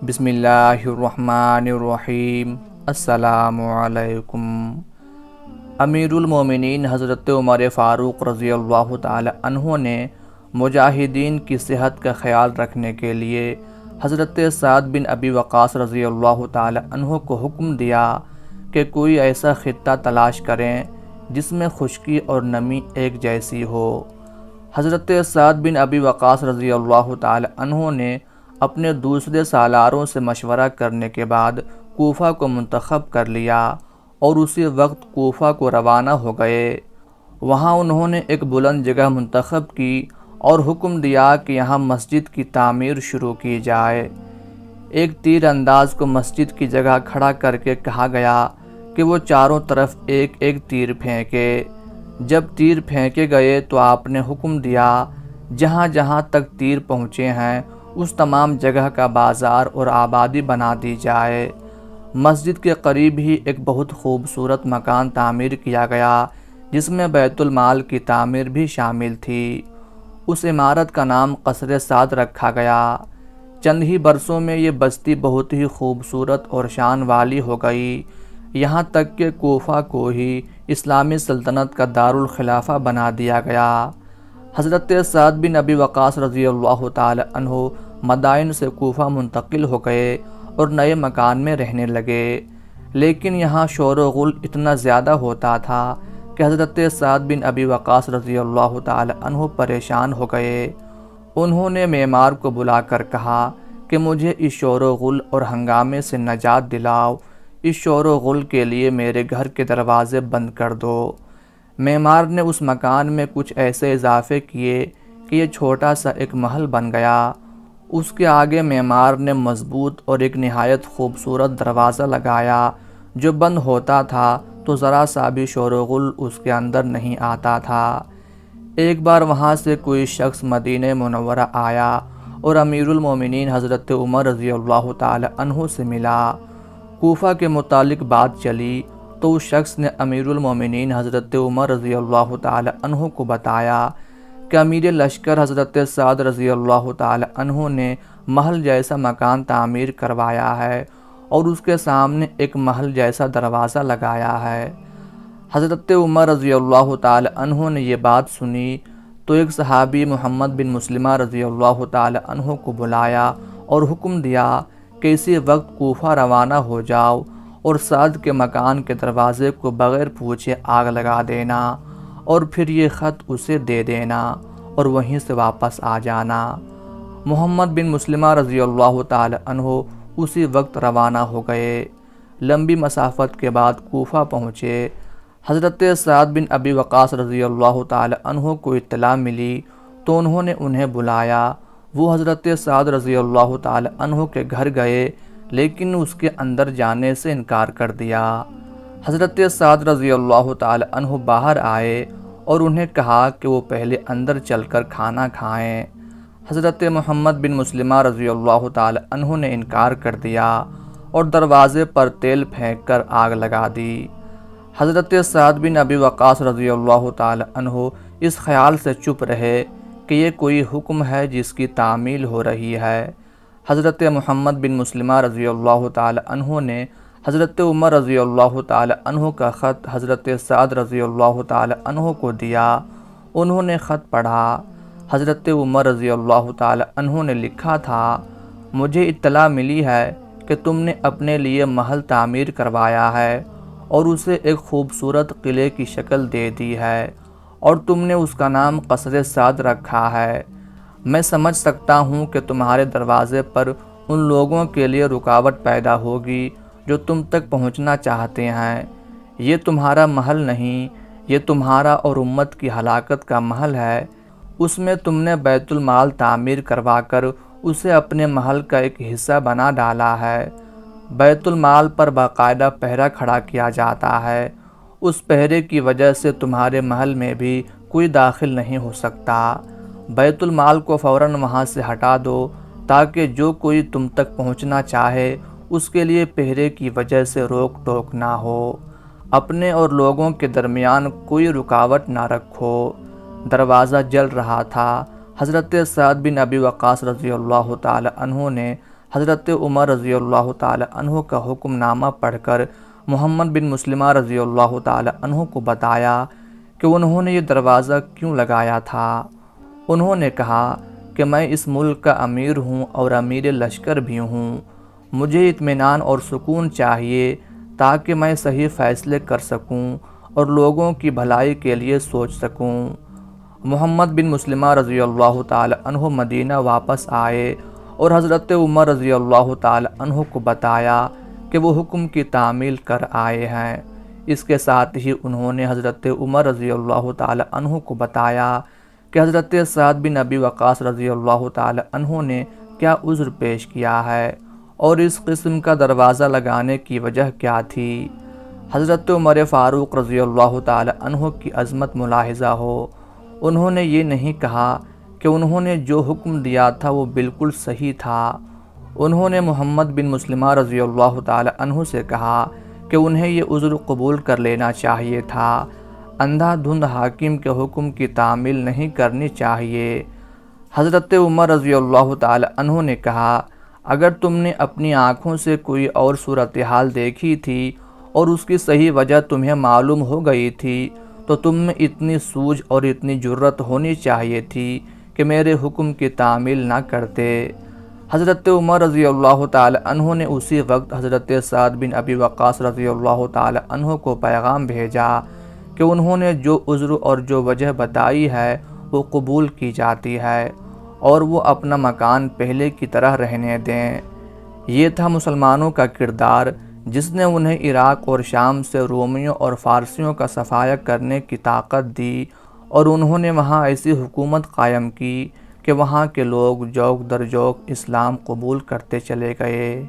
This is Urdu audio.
بسم اللہ الرحمن الرحیم۔ السلام علیکم۔ امیر المومنین حضرت عمر فاروق رضی اللہ تعالی عنہ نے مجاہدین کی صحت کا خیال رکھنے کے لیے حضرت سعد بن ابی وقاص رضی اللہ تعالی عنہ کو حکم دیا کہ کوئی ایسا خطہ تلاش کریں جس میں خشکی اور نمی ایک جیسی ہو۔ حضرت سعد بن ابی وقاص رضی اللہ تعالی عنہ نے اپنے دوسرے سالاروں سے مشورہ کرنے کے بعد کوفہ کو منتخب کر لیا اور اسی وقت کوفہ کو روانہ ہو گئے۔ وہاں انہوں نے ایک بلند جگہ منتخب کی اور حکم دیا کہ یہاں مسجد کی تعمیر شروع کی جائے۔ ایک تیر انداز کو مسجد کی جگہ کھڑا کر کے کہا گیا کہ وہ چاروں طرف ایک ایک تیر پھینکے۔ جب تیر پھینکے گئے تو آپ نے حکم دیا جہاں جہاں تک تیر پہنچے ہیں اس تمام جگہ کا بازار اور آبادی بنا دی جائے۔ مسجد کے قریب ہی ایک بہت خوبصورت مکان تعمیر کیا گیا جس میں بیت المال کی تعمیر بھی شامل تھی۔ اس عمارت کا نام قصر سعد رکھا گیا۔ چند ہی برسوں میں یہ بستی بہت ہی خوبصورت اور شان والی ہو گئی، یہاں تک کہ کوفہ کو ہی اسلامی سلطنت کا دارالخلافہ بنا دیا گیا۔ حضرت سعد بن ابی وقاص رضی اللہ تعالی عنہ مدائن سے کوفہ منتقل ہو گئے اور نئے مکان میں رہنے لگے، لیکن یہاں شور و غل اتنا زیادہ ہوتا تھا کہ حضرت سعد بن ابی وقاص رضی اللہ تعالی عنہ پریشان ہو گئے۔ انہوں نے معمار کو بلا کر کہا کہ مجھے اس شور و غل اور ہنگامے سے نجات دلاؤ، اس شور و غل کے لیے میرے گھر کے دروازے بند کر دو۔ معمار نے اس مکان میں کچھ ایسے اضافے کیے کہ یہ چھوٹا سا ایک محل بن گیا۔ اس کے آگے معمار نے مضبوط اور ایک نہایت خوبصورت دروازہ لگایا جو بند ہوتا تھا تو ذرا سا بھی شور و غل اس کے اندر نہیں آتا تھا۔ ایک بار وہاں سے کوئی شخص مدینہ منورہ آیا اور امیر المومنین حضرت عمر رضی اللہ تعالی عنہ سے ملا۔ کوفہ کے متعلق بات چلی تو اس شخص نے امیر المومنین حضرت عمر رضی اللہ تعالی عنہ کو بتایا کہ امیر لشکر حضرت سعد رضی اللہ تعالی عنہ نے محل جیسا مکان تعمیر کروایا ہے اور اس کے سامنے ایک محل جیسا دروازہ لگایا ہے۔ حضرت عمر رضی اللہ تعالی عنہ نے یہ بات سنی تو ایک صحابی محمد بن مسلمہ رضی اللہ تعالی عنہ کو بلایا اور حکم دیا کہ اسی وقت کوفہ روانہ ہو جاؤ اور سعد کے مکان کے دروازے کو بغیر پوچھے آگ لگا دینا اور پھر یہ خط اسے دے دینا اور وہیں سے واپس آ جانا۔ محمد بن مسلمہ رضی اللہ تعالی عنہ اسی وقت روانہ ہو گئے۔ لمبی مسافت کے بعد کوفہ پہنچے۔ حضرت سعد بن ابی وقاص رضی اللہ تعالی عنہ کو اطلاع ملی تو انہوں نے انہیں بلایا۔ وہ حضرت سعد رضی اللہ تعالی عنہ کے گھر گئے لیکن اس کے اندر جانے سے انکار کر دیا۔ حضرت سعد رضی اللہ تعالی عنہ باہر آئے اور انہیں کہا کہ وہ پہلے اندر چل کر کھانا کھائیں۔ حضرت محمد بن مسلمہ رضی اللہ تعالی عنہ نے انکار کر دیا اور دروازے پر تیل پھینک کر آگ لگا دی۔ حضرت سعد بن ابی وقاص رضی اللہ تعالی عنہ اس خیال سے چپ رہے کہ یہ کوئی حکم ہے جس کی تعمیل ہو رہی ہے۔ حضرت محمد بن مسلمہ رضی اللہ تعالی عنہ نے حضرت عمر رضی اللہ تعالی عنہ کا خط حضرت سعد رضی اللہ تعالی عنہ کو دیا۔ انہوں نے خط پڑھا۔ حضرت عمر رضی اللہ تعالی عنہ نے لکھا تھا، مجھے اطلاع ملی ہے کہ تم نے اپنے لیے محل تعمیر کروایا ہے اور اسے ایک خوبصورت قلعے کی شکل دے دی ہے اور تم نے اس کا نام قصر سعد رکھا ہے۔ میں سمجھ سکتا ہوں کہ تمہارے دروازے پر ان لوگوں کے لیے رکاوٹ پیدا ہوگی جو تم تک پہنچنا چاہتے ہیں۔ یہ تمہارا محل نہیں، یہ تمہارا اور امت کی ہلاکت کا محل ہے۔ اس میں تم نے بیت المال تعمیر کروا کر اسے اپنے محل کا ایک حصہ بنا ڈالا ہے۔ بیت المال پر باقاعدہ پہرہ کھڑا کیا جاتا ہے۔ اس پہرے کی وجہ سے تمہارے محل میں بھی کوئی داخل نہیں ہو سکتا۔ بیت المال کو فوراً وہاں سے ہٹا دو تاکہ جو کوئی تم تک پہنچنا چاہے اس کے لیے پہرے کی وجہ سے روک ٹوک نہ ہو۔ اپنے اور لوگوں کے درمیان کوئی رکاوٹ نہ رکھو۔ دروازہ جل رہا تھا۔ حضرت سعد بن ابی وقاص رضی اللہ تعالی عنہ نے حضرت عمر رضی اللہ تعالی عنہ کا حکم نامہ پڑھ کر محمد بن مسلمہ رضی اللہ تعالی عنہ کو بتایا کہ انہوں نے یہ دروازہ کیوں لگایا تھا۔ انہوں نے کہا کہ میں اس ملک کا امیر ہوں اور امیر لشکر بھی ہوں، مجھے اطمینان اور سکون چاہیے تاکہ میں صحیح فیصلے کر سکوں اور لوگوں کی بھلائی کے لیے سوچ سکوں۔ محمد بن مسلمہ رضی اللہ تعالی عنہ مدینہ واپس آئے اور حضرت عمر رضی اللہ تعالی عنہ کو بتایا کہ وہ حکم کی تعمیل کر آئے ہیں۔ اس کے ساتھ ہی انہوں نے حضرت عمر رضی اللہ تعالی عنہ کو بتایا کہ حضرت سعد بن ابی وقاص رضی اللہ تعالی عنہ نے کیا عذر پیش کیا ہے اور اس قسم کا دروازہ لگانے کی وجہ کیا تھی۔ حضرت عمر فاروق رضی اللہ تعالی عنہ کی عظمت ملاحظہ ہو، انہوں نے یہ نہیں کہا کہ انہوں نے جو حکم دیا تھا وہ بالکل صحیح تھا۔ انہوں نے محمد بن مسلمہ رضی اللہ تعالی عنہ سے کہا کہ انہیں یہ عذر قبول کر لینا چاہیے تھا، اندھا دھند حاکم کے حکم کی تعمیل نہیں کرنی چاہیے۔ حضرت عمر رضی اللہ تعالی عنہ نے کہا، اگر تم نے اپنی آنکھوں سے کوئی اور صورتحال دیکھی تھی اور اس کی صحیح وجہ تمہیں معلوم ہو گئی تھی تو تم میں اتنی سوجھ اور اتنی جرت ہونی چاہیے تھی کہ میرے حکم کی تعمیل نہ کرتے۔ حضرت عمر رضی اللہ تعالی عنہ نے اسی وقت حضرت سعد بن ابی وقاص رضی اللہ تعالی عنہ کو پیغام بھیجا کہ انہوں نے جو عذر اور جو وجہ بتائی ہے وہ قبول کی جاتی ہے اور وہ اپنا مکان پہلے کی طرح رہنے دیں۔ یہ تھا مسلمانوں کا کردار جس نے انہیں عراق اور شام سے رومیوں اور فارسیوں کا صفایا کرنے کی طاقت دی، اور انہوں نے وہاں ایسی حکومت قائم کی کہ وہاں کے لوگ جوک در جوک اسلام قبول کرتے چلے گئے۔